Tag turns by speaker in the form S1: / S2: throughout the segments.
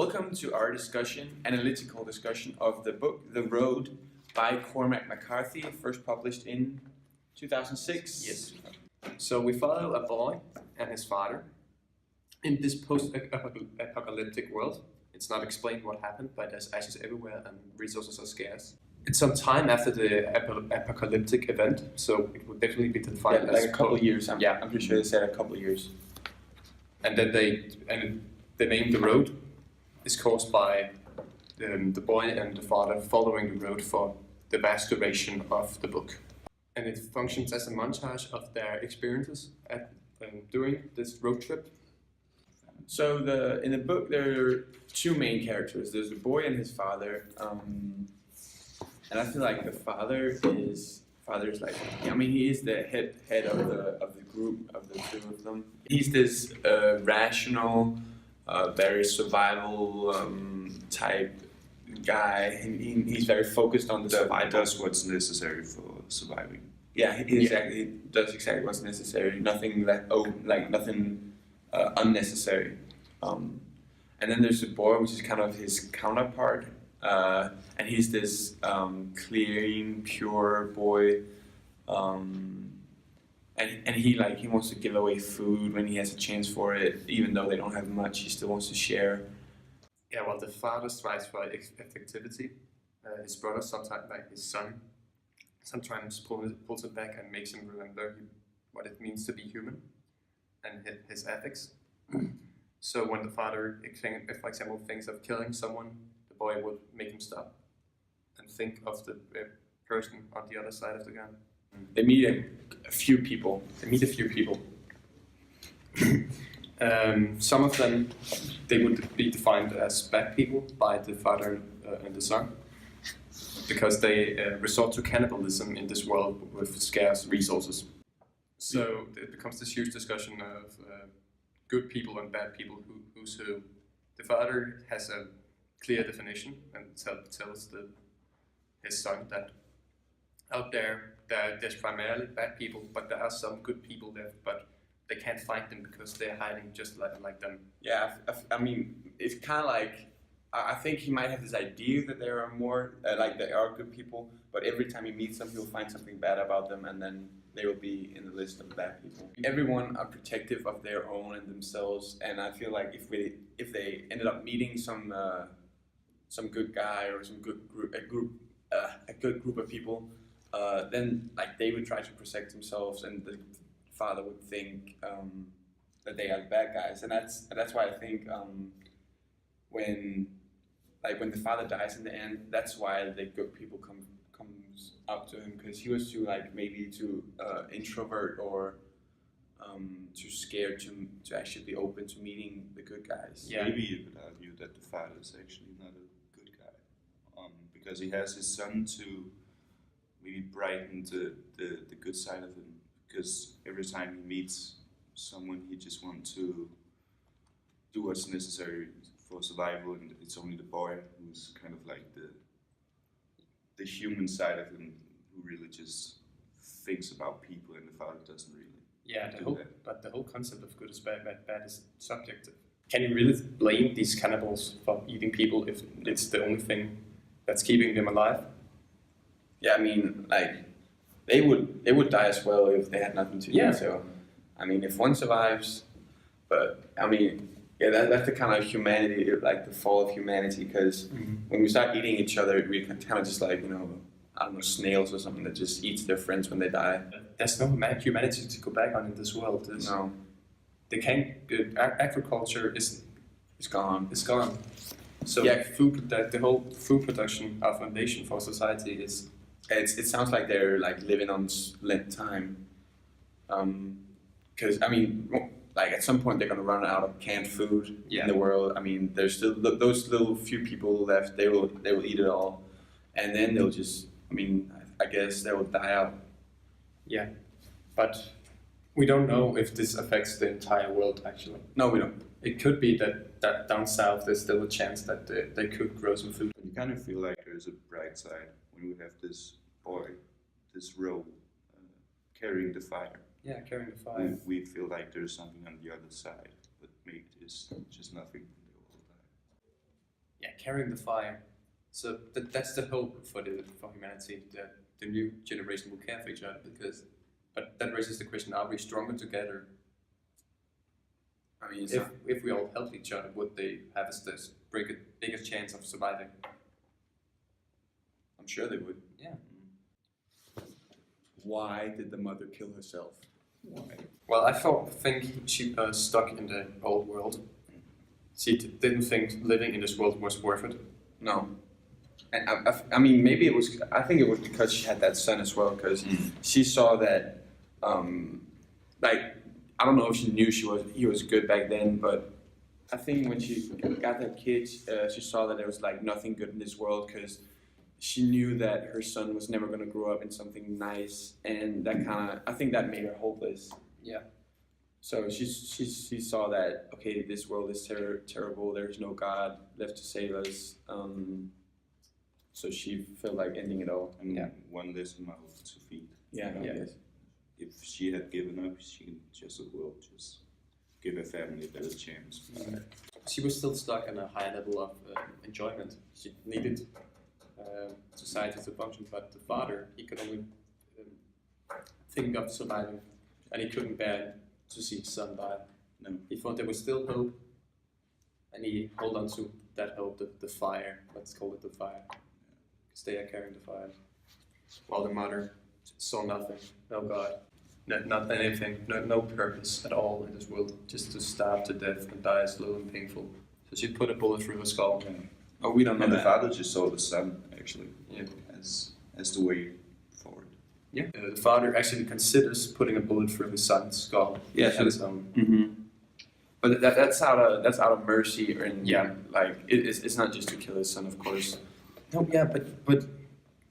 S1: Welcome to our analytical discussion of the book The Road by Cormac McCarthy, first published in 2006.
S2: Yes. So we follow a boy and his father in this post-apocalyptic world. It's not explained what happened, but there's ashes everywhere and resources are scarce. It's some time after the apocalyptic event, so it would definitely be defined as
S1: like a couple of years. I'm pretty sure they said a couple of years.
S2: And then the name The Road is caused by the boy and the father following the road for the vast duration of the book. And it functions as a montage of their experiences during this road trip.
S1: So in the book there are two main characters. There's the boy and his father, and I feel like the father is like, he is the head of the group of the two of them. He's this rational, very survival type guy. He's very focused on the survival.
S3: Does what's necessary for surviving.
S1: Yeah, he does exactly what's necessary. Nothing unnecessary. And then there's the boy, which is kind of his counterpart, and he's this clean, pure boy. And he wants to give away food when he has a chance for it, even though they don't have much. He still wants to share.
S2: Yeah, well, the father strives for effectivity. His brother, sometimes like his son, sometimes pulls it back and makes him remember what it means to be human and his ethics. So when the father, for example, thinks of killing someone, the boy would make him stop and think of the person on the other side of the gun.
S1: They meet a few people.
S2: Some of them, they would be defined as bad people by the father and the son, because they resort to cannibalism in this world with scarce resources. So it becomes this huge discussion of good people and bad people, who's who. The father has a clear definition and tells his son that out there's primarily bad people, but there are some good people there, but they can't find them because they're hiding just like them.
S1: Yeah, it's kind of like, I think he might have this idea that there are more, there are good people, but every time he meets them, he'll find something bad about them, and then they will be in the list of bad people. Everyone are protective of their own and themselves, and I feel like if they ended up meeting some good guy or some good group, a good group of people, then they would try to protect themselves, and the father would think that they are bad guys, and that's why I think when the father dies in the end, that's why the good people comes up to him, because he was too maybe too introvert or too scared to actually be open to meeting the good guys.
S3: Yeah. Maybe you could argue that the father is actually not a good guy, because he has his son to maybe brighten the good side of him, because every time he meets someone, he just wants to do what's necessary for survival, and it's only the boy who's kind of like the human side of him, who really just thinks about people, and the father doesn't really.
S2: Yeah, but the whole concept of good is bad is subjective. Can you really blame these cannibals for eating people if it's the only thing that's keeping them alive?
S1: Yeah, they would die as well if they had nothing to eat. So, if one survives, but that's the kind of humanity, the fall of humanity. Because when we start eating each other, we kind of just snails or something that just eats their friends when they die.
S2: There's no humanity to go back on in this world.
S1: No,
S2: they can't. Agriculture is
S1: gone.
S2: It's gone. So yeah, the whole food production, our foundation for society is.
S1: It sounds like they're living on lent time, because at some point they're gonna run out of canned food in the world. There's still those little few people left. They will eat it all, and then they'll just. I guess they will die out.
S2: Yeah, but we don't know if this affects the entire world. Actually,
S1: no, we don't.
S2: It could be that down south there's still a chance that they could grow some food.
S3: You kind of feel like there's a bright side when we have this boy, this row, carrying the fire.
S2: Yeah, carrying the fire.
S3: We feel like there's something on the other side, but maybe there's just nothing. They all die.
S2: carrying the fire. So that's the hope for humanity, that the new generation will care for each other. But that raises the question: are we stronger together?
S1: I mean,
S2: If we all help each other, would they have the biggest chance of surviving?
S1: I'm sure they would.
S2: Yeah.
S1: Why did the mother kill herself?
S2: Why? Well, I think she stuck in the old world. She didn't think living in this world was worth it.
S1: No. And I mean, maybe it was. I think it was because she had that son as well. Because she saw that, like, I don't know if she knew he was good back then, but I think when she got that kid, she saw that there was like nothing good in this world. Because she knew that her son was never going to grow up in something nice, and that I think that made her hopeless.
S2: Yeah.
S1: So she saw that, okay, this world is terrible. There's no God left to save us. So she felt like ending it all.
S3: And one less mouth to feed.
S1: Yeah, I guess.
S3: If she had given up, she just will just give her family a better chance.
S2: She was still stuck in a high level of enjoyment. She needed society to function, but the father, he could only think of surviving, and he couldn't bear to see his son die.
S3: No.
S2: He thought there was still hope, and he held on to that hope, the fire. Let's call it the fire, because they are carrying the fire. While the mother saw nothing, no God, not anything, no purpose at all in this world, just to starve to death and die slow and painful. So she put a bullet through her skull.
S3: Yeah.
S1: Oh, we don't know
S3: And the
S1: that.
S3: father just saw the son, actually,
S2: Yeah.
S3: as the way forward.
S2: Yeah. The father actually considers putting a bullet through his son's skull.
S1: Yeah,
S2: at his own.
S1: Mm-hmm. But that's out of mercy, and
S2: Yeah.
S1: like it's not just to kill his son, of course.
S2: No, yeah, but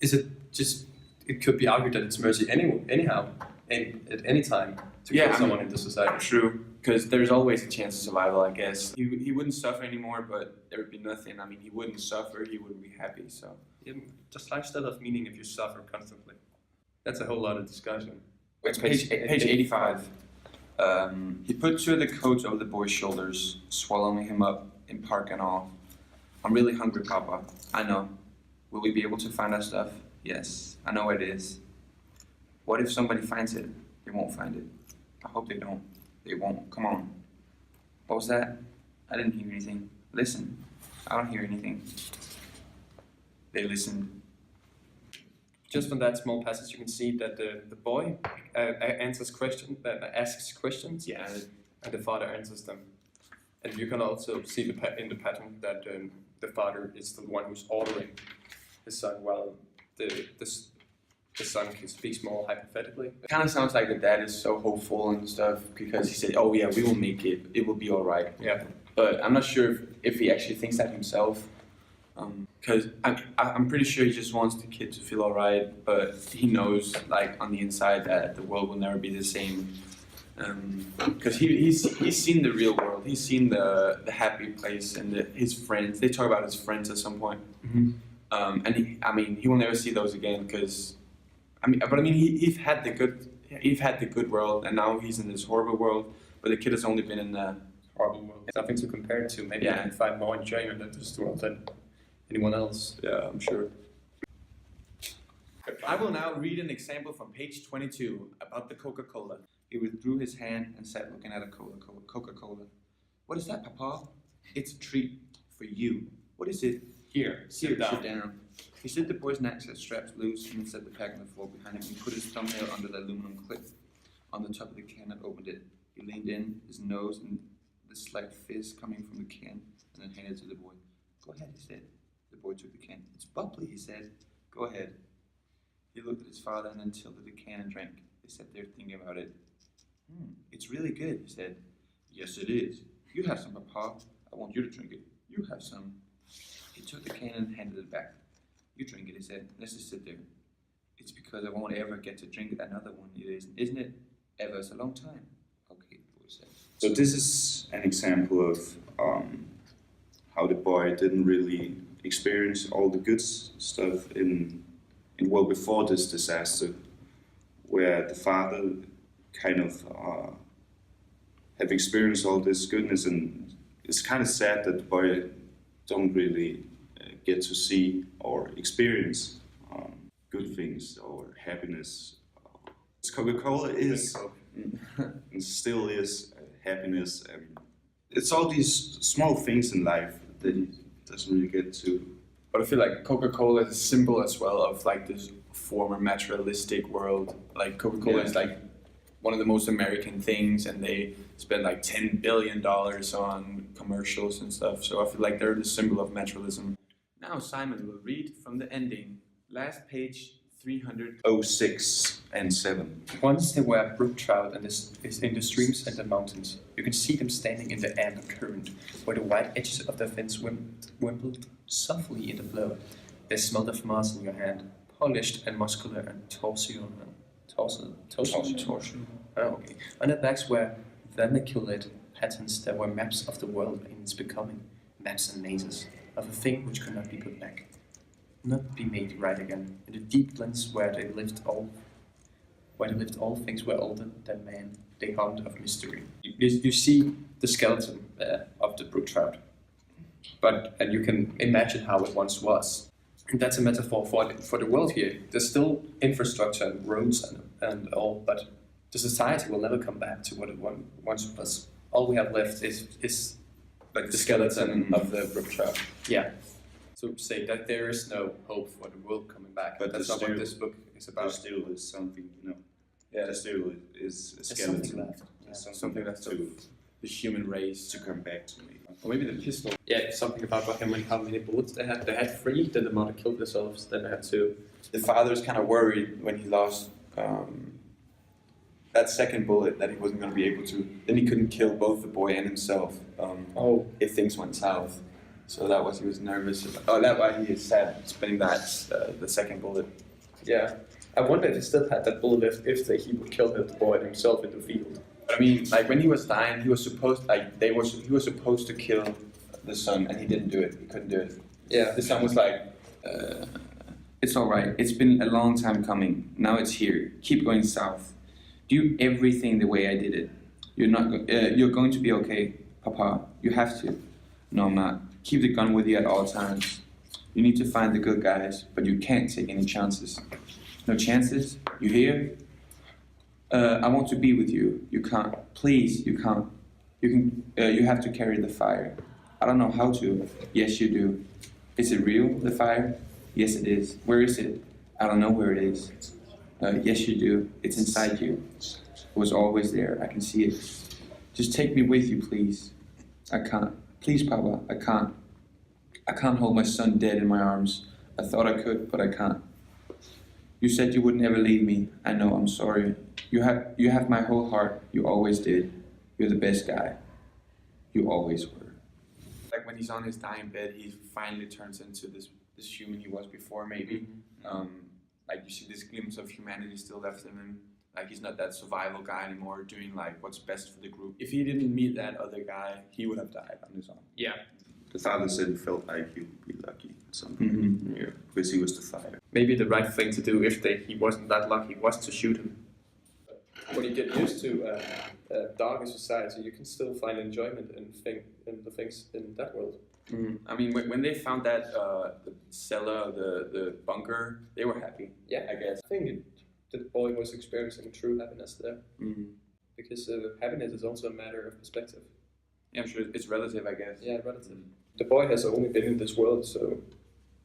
S2: is it just? It could be argued that it's mercy anyhow, at any time to
S1: Yeah,
S2: kill
S1: I
S2: someone
S1: mean,
S2: in the society.
S1: True, because there's always a chance of survival, I guess. He wouldn't suffer anymore, but there would be nothing. I mean, he wouldn't suffer, he wouldn't be happy, so.
S2: Yeah, just lifestyle of meaning if you suffer constantly. That's a whole lot of discussion.
S1: It's page 85. He put two of the coats over the boy's shoulders, swallowing him up in park and all. I'm really hungry, Papa. I know. Will we be able to find our stuff? Yes, I know where it is. What if somebody finds it? They won't find it. I hope they don't. They won't. Come on. What was that? I didn't hear anything. Listen. I don't hear anything. They listened.
S2: Just from that small passage, you can see that the boy asks questions,
S1: Yeah.
S2: and the father answers them. And you can also see in the pattern that the father is the one who's ordering his son, while the son speaks more hypothetically.
S1: It kind of sounds like the dad is so hopeful and stuff because he said, oh yeah, we will make it. It will be all right.
S2: Yeah.
S1: But I'm not sure if he actually thinks that himself. Because I'm pretty sure he just wants the kid to feel all right, but he knows, like, on the inside that the world will never be the same. Because he's seen the real world. He's seen the happy place and his friends. They talk about his friends at some point.
S2: Mm-hmm.
S1: And he will never see those again because, he's had the good world, and now he's in this horrible world. But the kid has only been in the
S2: Horrible world. Nothing to compare it to. Maybe I can find more enjoyment in this world than anyone else.
S1: Yeah, I'm sure. I will now read an example from page 22 about the Coca-Cola. He withdrew his hand and sat looking at a Coca-Cola. What is that, Papa? It's a treat for you. What is it?
S2: Here, sit down.
S1: down. He slid the boy's knapsack straps loose and set the pack on the floor behind him. He put his thumbnail under the aluminum clip on the top of the can and opened it. He leaned in, his nose and the slight fizz coming from the can, and then handed it to the boy. Go ahead, he said. The boy took the can. It's bubbly, he said. Go ahead. He looked at his father and then tilted the can and drank. They sat there thinking about it. It's really good, he said. Yes, it is. You have some, Papa. I want you to drink it. You have some. He took the can and handed it back. You drink it, he said. Let's just sit there. It's because I won't ever get to drink another one, isn't it? Ever is a long time. Okay, the boy said.
S3: So this is an example of how the boy didn't really experience all the good stuff in well before this disaster, where the father kind of have experienced all this goodness, and it's kind of sad that the boy don't really get to see or experience good things or happiness. Coca-Cola is and still is happiness, and it's all these small things in life that he doesn't really get to.
S1: But I feel like Coca-Cola is a symbol as well of like this former materialistic world. Like Coca-Cola is like one of the most American things, and they spend like $10 billion on commercials and stuff. So I feel like they're the symbol of materialism. Now Simon will read from the ending. Last page 306
S3: and 7.
S2: Once there were brook trout in the streams and the mountains. You can see them standing in the amber current, where the white edges of the fence wimpled softly in the flow. They smelled of moss in your hand, polished and muscular and torsion. Oh, okay. On their backs were vermiculate patterns that were maps of the world in its becoming, maps and mazes of a thing which could not be put back, not be made right again. In the deep glens where they lived all things were older than man, they haunt of mystery. You see the skeleton of the brook trout, and you can imagine how it once was. And that's a metaphor for the world here. There's still infrastructure and roads and all, but the society will never come back to what it once was. All we have left is
S1: like the skeleton of the brook trout.
S2: Yeah. So say that there is no hope for the world coming back.
S3: But
S2: that's not what this book is about.
S3: There still is something,
S1: Yeah,
S3: there still is a
S2: There's
S3: skeleton.
S2: something left. Yeah.
S1: something that's the human race.
S3: to come back to me.
S1: Or maybe the pistol.
S2: Yeah, something about how many bullets they had. They had 3, then the mother killed themselves, then they had 2.
S1: The father's kind of worried when he lost that second bullet that he wasn't going to be able to. Then he couldn't kill both the boy and himself if things went south. So that was, he was nervous about. Oh, that's why he is sad spending that the second bullet.
S2: Yeah. I wonder if he still had that bullet left if he would kill the boy himself in the field.
S1: But I mean, like when he was dying, he was supposed to kill the son, and he didn't do it. He couldn't do it.
S2: Yeah.
S1: The son was like, "It's all right. It's been a long time coming. Now it's here. Keep going south. Do everything the way I did it. You're going to be okay, Papa. You have to. No, I'm not. Keep the gun with you at all times. You need to find the good guys, but you can't take any chances. No chances? You hear? I want to be with you. You can't. Please, you can't. You have to carry the fire. I don't know how to. Yes, you do. Is it real, the fire? Yes, it is. Where is it? I don't know where it is. Yes, you do. It's inside you. It was always there. I can see it. Just take me with you, please. I can't. Please, Papa, I can't. I can't hold my son dead in my arms. I thought I could, but I can't. You said you would never leave me. I know, I'm sorry. You have my whole heart. You always did. You're the best guy. You always were. Like when he's on his dying bed, he finally turns into this human he was before, maybe. Like you see this glimpse of humanity still left in him. Like he's not that survival guy anymore, doing like what's best for the group. If he didn't meet that other guy, he would have died on his own.
S2: Yeah.
S3: The father said he felt like he would be lucky at some point,
S2: Yeah.
S3: because he was the fighter.
S2: Maybe the right thing to do if he wasn't that lucky was to shoot him. When you get used to darker society, you can still find enjoyment in the things in that world.
S1: I mean, when they found that the cellar, the bunker, they were happy.
S2: Yeah,
S1: I guess.
S2: I think the boy was experiencing true happiness there, because happiness is also a matter of perspective.
S1: Yeah, I'm sure it's relative, I guess.
S2: Yeah, relative. The boy has only been in this world, so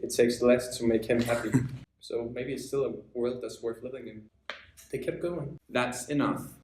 S2: it takes less to make him happy. So maybe it's still a world that's worth living in. They kept going.
S1: That's enough.